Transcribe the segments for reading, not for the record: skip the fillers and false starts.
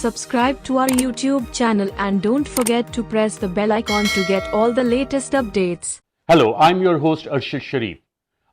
subscribe to our YouTube channel and don't forget to press the bell icon to get all the latest updates. Hello, I'm your host Arshad Shrif.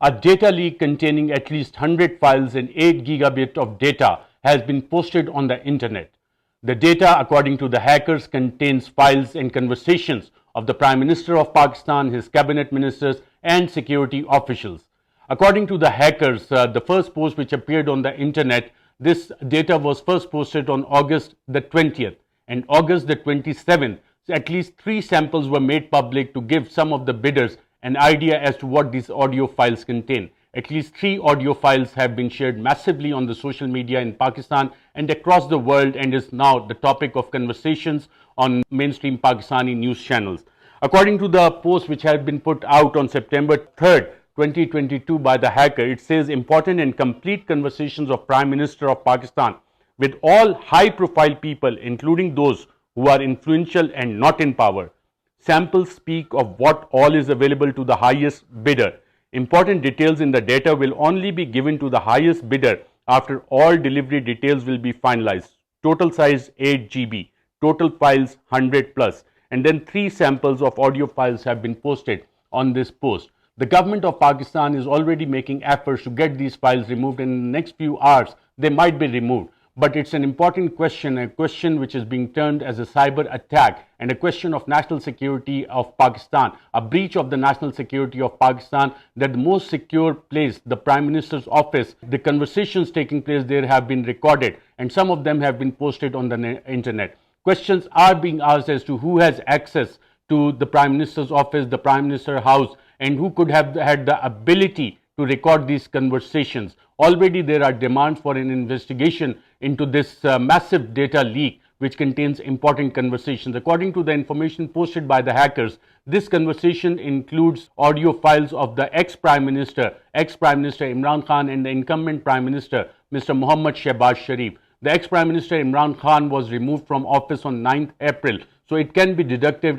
A data leak containing at least 100 files and 8 gigabit of data has been posted on the internet. The data, according to the hackers, contains files and conversations of the Prime Minister of Pakistan, his cabinet ministers and security officials. According to the hackers, the first post which appeared on the internet, this data was first posted on August the 20th, and August the 27th, at least 3 samples were made public to give some of the bidders an idea as to what these audio files contain. At least 3 audio files have been shared massively on the social media in Pakistan and across the world, and is now the topic of conversations on mainstream Pakistani news channels. According to the post which had been put out on September 3rd, 2022 by the hacker, it says important and complete conversations of Prime Minister of Pakistan with all high profile people, including those who are influential and not in power. Samples speak of what all is available to the highest bidder. Important details in the data will only be given to the highest bidder after all delivery details will be finalized. Total size 8 GB, total files 100 plus, and then 3 samples of audio files have been posted on this post. The government of Pakistan is already making efforts to get these files removed, and in the next few hours they might be removed. But it's an important question, a question which is being termed as a cyber attack and a question of national security of Pakistan, a breach of the national security of Pakistan, that the most secure place, the Prime Minister's office, the conversations taking place there have been recorded, and some of them have been posted on the internet. Questions are being asked as to who has access to the Prime Minister's office, the Prime Minister house, and who could have had the ability to record these conversations. Already there are demands for an investigation into this massive data leak which contains important conversations. According to the information posted by the hackers, this conversation includes audio files of the ex-Prime Minister Imran Khan, and the incumbent Prime Minister, Mr. Mohammad Shehbaz Sharif. The ex-Prime Minister Imran Khan was removed from office on 9th April. So it can be deducted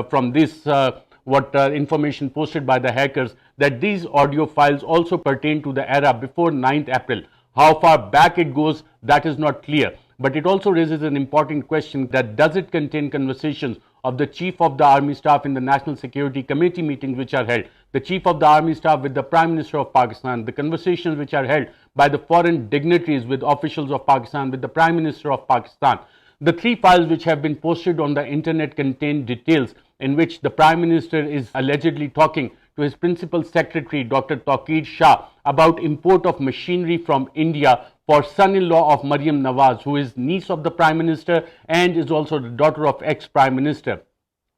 from this information posted by the hackers that these audio files also pertain to the era before 9th April. How far back it goes, that is not clear. But it also raises an important question, that does it contain conversations of the Chief of the Army Staff in the National Security Committee meetings which are held, the Chief of the Army Staff with the Prime Minister of Pakistan, the conversations which are held by the foreign dignitaries with officials of Pakistan, with the Prime Minister of Pakistan. The 3 files which have been posted on the internet contain details in which the Prime Minister is allegedly talking to his principal secretary, Dr. Tawqir Shah, about import of machinery from India for son-in-law of Maryam Nawaz, who is niece of the Prime Minister and is also the daughter of ex-Prime Minister.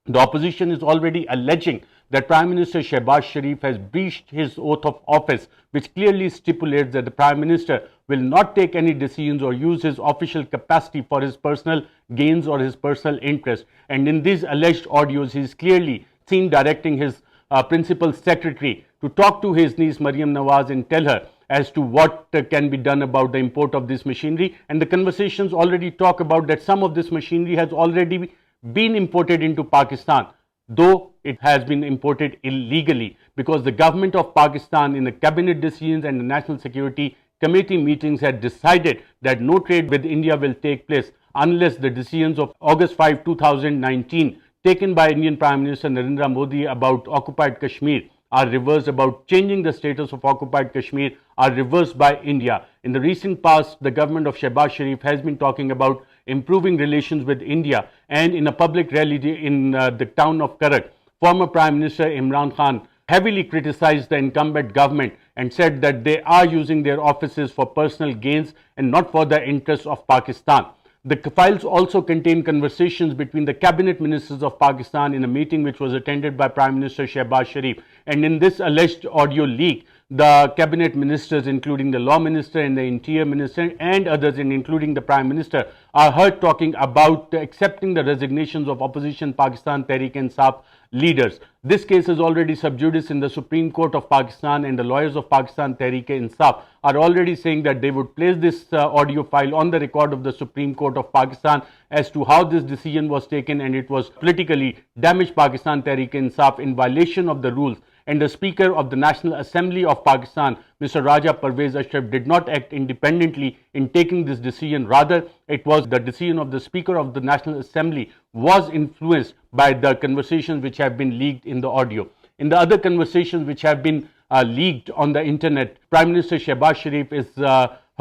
The opposition is already alleging that Prime Minister Shehbaz Sharif has breached his oath of office, which clearly stipulates that the Prime Minister will not take any decisions or use his official capacity for his personal gains or his personal interest. And in these alleged audios, he is clearly seen directing his principal secretary to talk to his niece Maryam Nawaz and tell her as to what can be done about the import of this machinery. And the conversations already talk about that some of this machinery has already been imported into Pakistan, though it has been imported illegally, because the government of Pakistan in the cabinet decisions and the National Security Committee meetings had decided that no trade with India will take place unless the decisions of August 5, 2019 taken by Indian Prime Minister Narendra Modi about occupied Kashmir are reversed, about changing the status of occupied Kashmir are reversed by India. In the recent past, the government of Shehbaz Sharif has been talking about improving relations with India, and in a public rally in the town of Karak, former Prime Minister Imran Khan heavily criticized the incumbent government and said that they are using their offices for personal gains and not for the interests of Pakistan. The files also contain conversations between the cabinet ministers of Pakistan in a meeting which was attended by Prime Minister Shehbaz Sharif. And in this alleged audio leak, the cabinet ministers, including the law minister and the interior minister and others, and including the Prime Minister, are heard talking about accepting the resignations of opposition Pakistan Tehreek-e-Insaf leaders. This case is already sub judice in the Supreme Court of Pakistan, and the lawyers of Pakistan Tehreek-e-Insaf are already saying that they would place this audio file on the record of the Supreme Court of Pakistan as to how this decision was taken, and it was politically damaged Pakistan Tehreek-e-Insaf in violation of the rules. and the Speaker of the National Assembly of Pakistan, Mr. Raja Parvez Ashraf, did not act independently in taking this decision. Rather, it was the decision of the Speaker of the National Assembly was influenced by the conversations which have been leaked in the audio. In the other conversations which have been leaked on the internet, Prime Minister Shehbaz Sharif is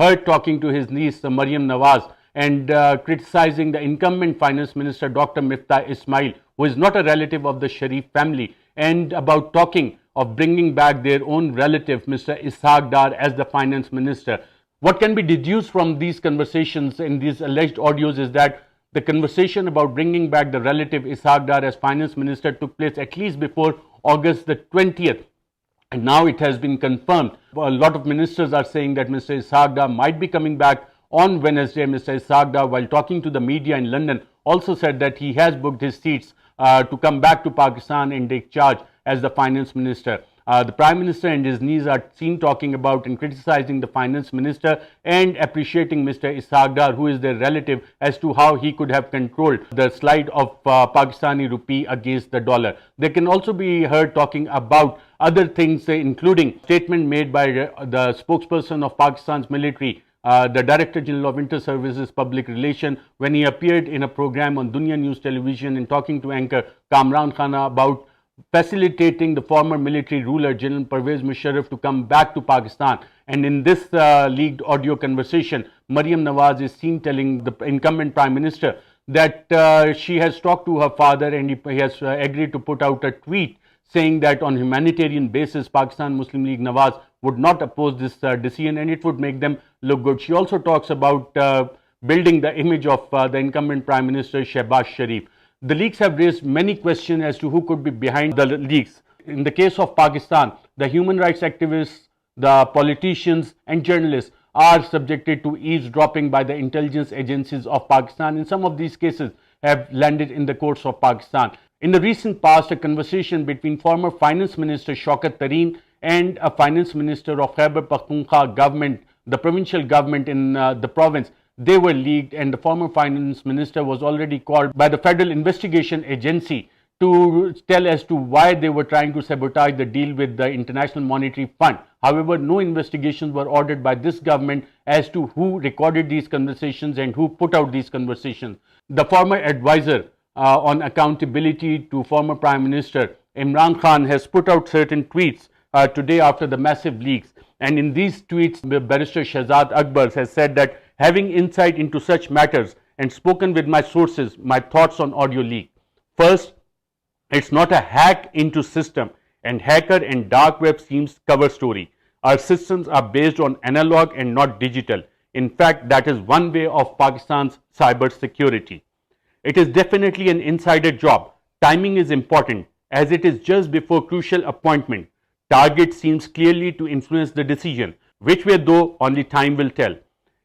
heard talking to his niece Maryam Nawaz and criticizing the incumbent Finance Minister Dr. Miftah Ismail, who is not a relative of the Sharif family, and about talking of bringing back their own relative, Mr. Ishaq Dar, as the Finance Minister. What can be deduced from these conversations in these alleged audios is that the conversation about bringing back the relative Ishaq Dar as Finance Minister took place at least before August the 20th. And now it has been confirmed. A lot of ministers are saying that Mr. Ishaq Dar might be coming back on Wednesday. Mr. Ishaq Dar, while talking to the media in London, also said that he has booked his seats to come back to Pakistan and take charge as the Finance Minister. The Prime Minister and his niece are seen talking about and criticizing the Finance Minister and appreciating Mr. Ishaq Dar, who is their relative, as to how he could have controlled the slide of Pakistani rupee against the dollar. They can also be heard talking about other things, including statement made by the spokesperson of Pakistan's military, the Director General of Inter Services Public Relations, when he appeared in a program on Dunya News Television and talking to anchor Kamran Khan about facilitating the former military ruler General Pervez Musharraf to come back to Pakistan. And in this leaked audio conversation, Maryam Nawaz is seen telling the incumbent Prime Minister that she has talked to her father and he has agreed to put out a tweet saying that on humanitarian basis Pakistan Muslim League Nawaz would not oppose this decision and it would make them look good. She also talks about building the image of the incumbent Prime Minister Shehbaz Sharif. The leaks have raised many questions as to who could be behind the leaks. In the case of Pakistan, the human rights activists, the politicians and journalists are subjected to eavesdropping by the intelligence agencies of Pakistan. In some of these cases have landed in the courts of Pakistan. In the recent past, a conversation between former Finance Minister Shaukat Tareen and a Finance Minister of Khyber Pakhtunkhwa government, the provincial government in the province, they were leaked, and the former Finance Minister was already called by the Federal Investigation Agency to tell as to why they were trying to sabotage the deal with the International Monetary Fund. However, no investigations were ordered by this government as to who recorded these conversations and who put out these conversations. The former advisor on accountability to former Prime Minister Imran Khan has put out certain tweets today after the massive leaks. And in these tweets, Barrister Shahzad Akbar has said that having insight into such matters and spoken with my sources, my thoughts on audio leak. First, it's not a hack into system and hacker and dark web seems cover story. Our systems are based on analog and not digital. In fact, that is one way of Pakistan's cyber security. It is definitely an insider job. Timing is important as it is just before crucial appointment. Target seems clearly to influence the decision, which way though only time will tell.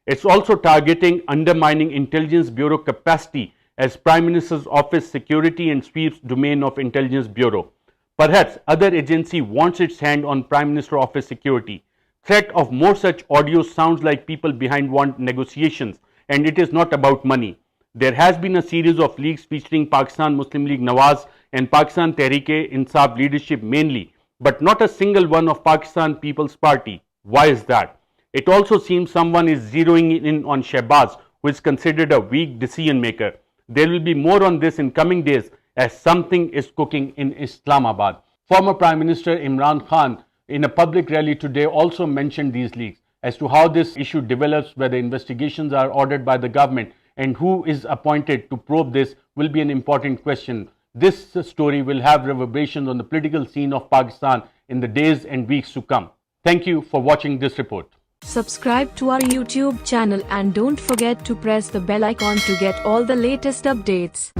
It's also targeting undermining Intelligence Bureau capacity as Prime Minister's Office security and sweeps domain of Intelligence Bureau. Perhaps other agency wants its hand on Prime Minister Office security. Threat of more such audio sounds like people behind want negotiations, and it is not about money. There has been a series of leaks featuring Pakistan Muslim League Nawaz and Pakistan Tehreek-e-Insaf leadership mainly, but not a single one of Pakistan People's Party. Why is that? It also seems someone is zeroing in on Shehbaz, who is considered a weak decision maker. There will be more on this in coming days as something is cooking in Islamabad. Former Prime Minister Imran Khan in a public rally today also mentioned these leaks. As to how this issue develops, whether investigations are ordered by the government and who is appointed to probe this will be an important question. This story will have reverberations on the political scene of Pakistan in the days and weeks to come. Thank you for watching this report. Subscribe to our YouTube channel and don't forget to press the bell icon to get all the latest updates.